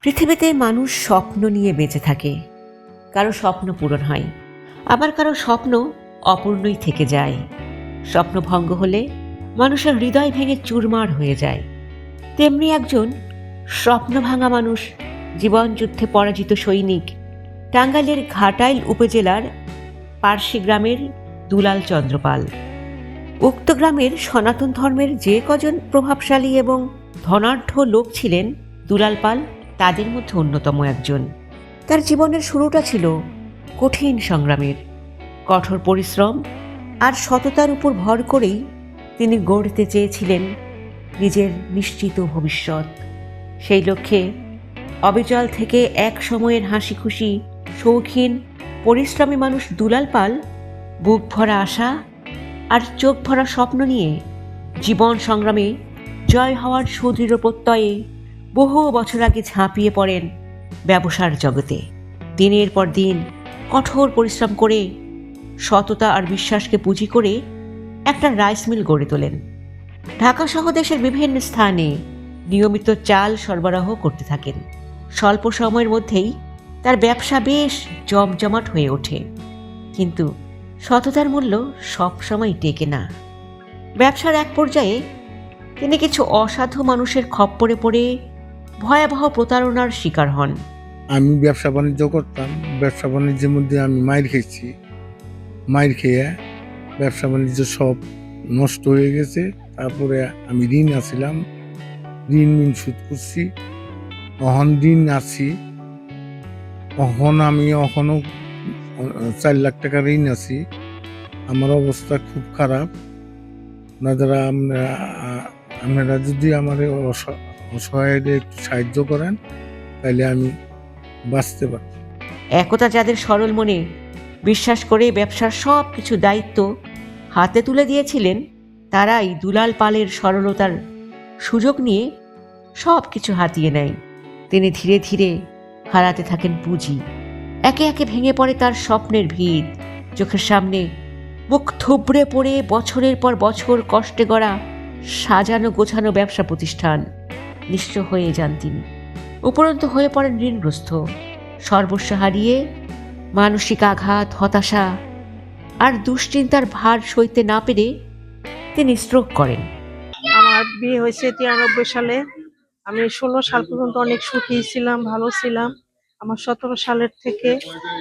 পৃথিবীতে মানুষ স্বপ্ন নিয়ে বেঁচে থাকে। কারো স্বপ্ন পূরণ হয়, আবার কারো স্বপ্ন অপূর্ণই থেকে যায়। স্বপ্ন ভঙ্গ হলে মানুষের হৃদয় ভেঙে চুরমার হয়ে যায়। তেমনি একজন স্বপ্ন ভাঙা মানুষ, জীবন যুদ্ধে পরাজিত সৈনিক, টাঙ্গাইলের ঘাটাইল উপজেলার পার্শি গ্রামের দুলাল চন্দ্র পাল। উক্ত গ্রামের সনাতন ধর্মের যে কজন প্রভাবশালী এবং ধনাঢ্য লোক ছিলেন, দুলাল পাল তাদের মধ্যে অন্যতম একজন। তার জীবনের শুরুটা ছিল কঠিন সংগ্রামের। কঠোর পরিশ্রম আর সততার উপর ভর করেই তিনি গড়তে চেয়েছিলেন নিজের নিশ্চিত ভবিষ্যৎ। সেই লক্ষ্যে অবিচল থেকে এক সময়ের হাসি খুশি, শৌখিন, পরিশ্রমী মানুষ দুলাল পাল বুক ভরা আশা আর চোখ ভরা স্বপ্ন নিয়ে জীবন সংগ্রামে জয় হওয়ার সুদৃঢ় প্রত্যয়ে বহু বছর আগে ঝাঁপিয়ে পড়েন ব্যবসার জগতে। দিনের পর দিন কঠোর পরিশ্রম করে, সততা আর বিশ্বাসকে পুঁজি করে একটা রাইস মিল গড়ে তোলেন। ঢাকা সহ দেশের বিভিন্ন স্থানে নিয়মিত চাল সরবরাহ করতে থাকেন। স্বল্প সময়ের মধ্যেই তার ব্যবসা বেশ জমজমাট হয়ে ওঠে। কিন্তু সততার মূল্য সবসময় টেকে না। ব্যবসার এক পর্যায়ে তিনি কিছু অসাধু মানুষের খপ্পরে পড়ে ভয়াবহ প্রতারণার শিকার হন। আমি ব্যবসা বাণিজ্য করতাম। ব্যবসা বাণিজ্যের মধ্যে আমি মাইর খেয়েছি। মাইর খেয়ে ব্যবসা বাণিজ্য সব নষ্ট হয়ে গেছে। তারপরে আমি ঋণ আছিলাম, ঋণ শোধ করছি। অহন ঋণ আছি, এখনো 4 লাখ টাকা ঋণ আছি। আমার অবস্থা খুব খারাপ। আপনারা যদি আমার অসহায়দের একটু সাহায্য করেন, তাহলে আমি বাঁচতে পারি। একতা যাদের সরল মনে বিশ্বাস করে ব্যবসার সব কিছু দায়িত্ব হাতে তুলে দিয়েছিলেন, তারাই দুলাল পালের সরলতার সুযোগ নিয়ে সব কিছু হাতিয়ে নেয়। তিনি ধীরে ধীরে হারাতে থাকেন পুঁজি। একে একে ভেঙে পড়ে তার স্বপ্নের ভিত। চোখের সামনে মুখ থুবড়ে পড়ে বছরের পর বছর কষ্টে গড়া সাজানো গোছানো ব্যবসা প্রতিষ্ঠান নিঃস্ব হয়ে যান তিনি। উপরন্তু হয়ে পড়েন ঋণগ্রস্ত। সর্বস্ব হারিয়ে মানসিক আঘাত, হতাশা আর দুশ্চিন্তার ভার সইতে না পেরে তিনি স্ট্রোক করেন। আমার বিয়ে হয়েছে 93 সালে। আমি 16 সাল পর্যন্ত অনেক সুখী ছিলাম, ভালো ছিলাম। আমার 17 সালের থেকে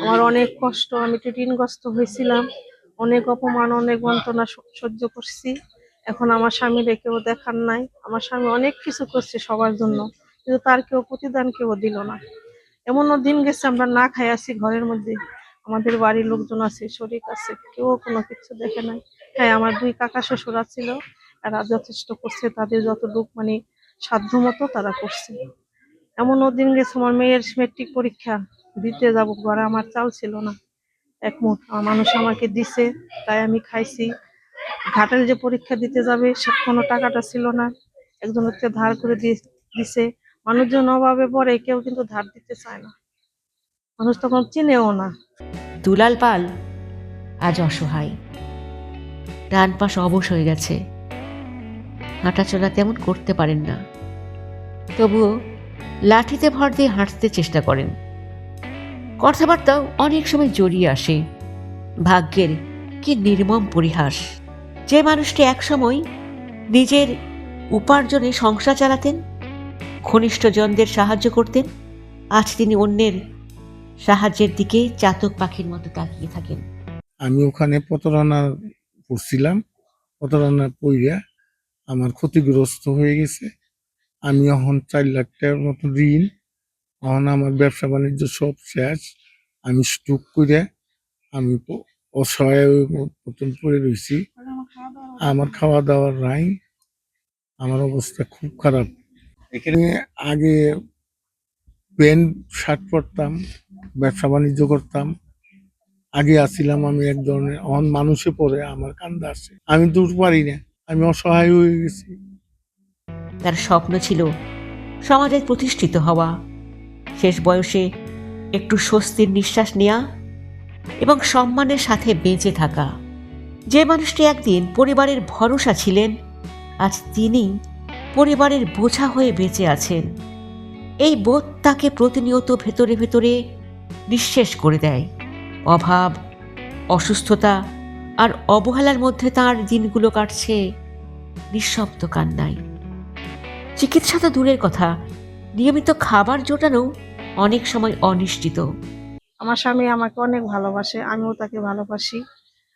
আমার অনেক কষ্ট, আমি একটু ঋণগ্রস্ত হয়েছিলাম। অনেক অপমান, অনেক বঞ্চনা সহ্য করছি। এখন আমার স্বামীর কেউ দেখার নাই। আমার স্বামী অনেক কিছু করছে সবার জন্য, কিন্তু তার কেউ প্রতিদান কেউ দিল না। এমনও দিন গেছে আমরা না খাই আছি ঘরের মধ্যে। আমাদের বাড়ির লোকজন আছে, শরীর আছে, কেউ কোনো কিছু দেখে নাই। হ্যাঁ, আমার 2 কাকা শ্বশুর ছিল, এরা যথেষ্ট করছে, তাদের যতটুক সাধ্য মতো তারা করছে। এমনও দিন গেছে আমার মেয়ের মেট্রিক পরীক্ষা দিতে যাব, ঘরে আমার চাল ছিল না। এক মুঠ মানুষ আমাকে দিছে, তাই আমি খাইছি। ঘাটাল যে পরীক্ষা দিতে যাবে কোনো টাকাটা ছিল না, একজন হচ্ছে ধার করে দিছে। মানুষজন অভাবে পড়ে, কেউ কিন্তু ধার দিতে চায় না, মানুষ তখন চিনেও না। দুলাল পাল আজ অসহায়, ডান পাশ অবশ হয়ে গেছে, হাঁটাচলা তেমন করতে পারেন না। তবুও লাঠিতে ভর দিয়ে হাঁটতে চেষ্টা করেন। কথাবার্তাও অনেক সময় জড়িয়ে আসে। ভাগ্যের কি নির্মম পরিহাস! যে মানুষটি একসময় নিজের উপার্জনে সংসার চালাতেন, ঘনিষ্ঠজনদের সাহায্য করতেন, আজ তিনি অন্যের সাহায্যের দিকে চাতক পাখির মতো তাকিয়ে থাকেন। আমি ওখানে প্রতারণা করছিলাম। প্রতারণা পইরা আমার ক্ষতিগ্রস্ত হয়ে গেছে। আমি এখন 4 লাখ টাকার মতো ঋণ। এখন আমার ব্যবসা বাণিজ্য সব শেষ। আমি স্টক করে আমি অসহায় মতন পড়ে রয়েছি। আমার খাওয়া দাওয়ার নাই। আমার অবস্থা খুব খারাপ। এখানে আগে প্যান্ট শার্ট পরতাম, ব্যবসা বাণিজ্য করতাম। আগে আসছিলাম আমি এক ধরনের, অন মানুষে পড়ে আমার কান্দা আসে। আমি দূর পারি না, আমি অসহায় হয়ে গেছি। তার স্বপ্ন ছিল সমাজে প্রতিষ্ঠিত হওয়া, শেষ বয়সে একটু স্বস্তির নিঃশ্বাস নেওয়া এবং সম্মানের সাথে বেঁচে থাকা। যে মানুষটি একদিন পরিবারের ভরসা ছিলেন, আজ তিনি পরিবারের বোঝা হয়ে বেঁচে আছেন। এই বোধ তাকে প্রতিনিয়ত ভেতরে ভেতরে নিঃশেষ করে দেয়। অভাব, অসুস্থতা আর অবহেলার মধ্যে তার দিনগুলো কাটছে নিঃশব্দ কান্নায়। চিকিৎসা তো দূরের কথা, নিয়মিত খাবার জোটানো অনেক সময় অনিশ্চিত। আমার স্বামী আমাকে অনেক ভালোবাসে, আমিও তাকে ভালোবাসি।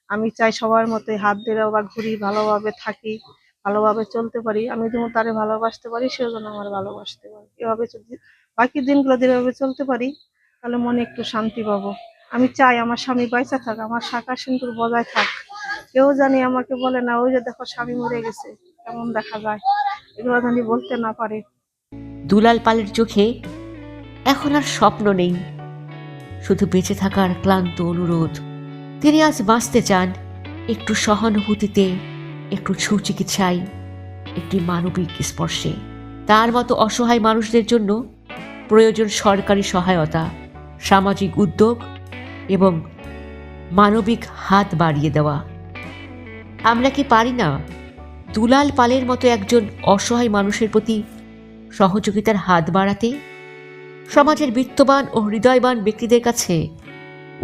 আমি চাই সবার মতোই হাত ধরে বা ঘুরি, ভালোভাবে থাকি, ভালোভাবে চলতে পারি। আমি যেমন তারে ভালোবাসতে পারি, সেও যেন আমার ভালোবাসতে পারে। এভাবে যদি বাকি দিনগুলো যেভাবে চলতে পারি, তাহলে মনে একটু শান্তি পাবো। আমি চাই আমার স্বামী বাইচা থাক, আমার শাখা সিঁদুর বজায় থাক। কেউ জানি আমাকে বলে না, ওই যে দেখো স্বামী মরে গেছে, কেমন দেখা যায়, এগুলো জানি বলতে না পারে। দুলাল পালের চোখে এখন আর স্বপ্ন নেই, শুধু বেঁচে থাকার ক্লান্ত অনুরোধ। তিনি আজ বাঁচতে চান একটু সহানুভূতিতে, একটু সুচিকিৎসায়, একটি মানবিক স্পর্শে। তার মতো অসহায় মানুষদের জন্য প্রয়োজন সরকারি সহায়তা, সামাজিক উদ্যোগ এবং মানবিক হাত বাড়িয়ে দেওয়া। আমরা কি পারি না দুলাল পালের মতো একজন অসহায় মানুষের প্রতি সহযোগিতার হাত বাড়াতে? সমাজের বিত্তবান ও হৃদয়বান ব্যক্তিদের কাছে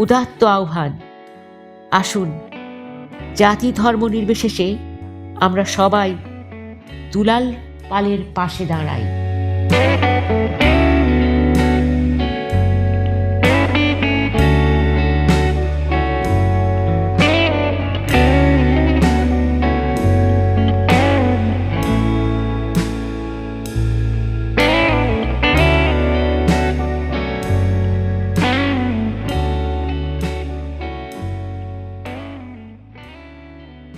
উদাত্ত আহ্বান, আসুন জাতি ধর্ম নির্বিশেষে আমরা সবাই দুলাল পালের পাশে দাঁড়াই।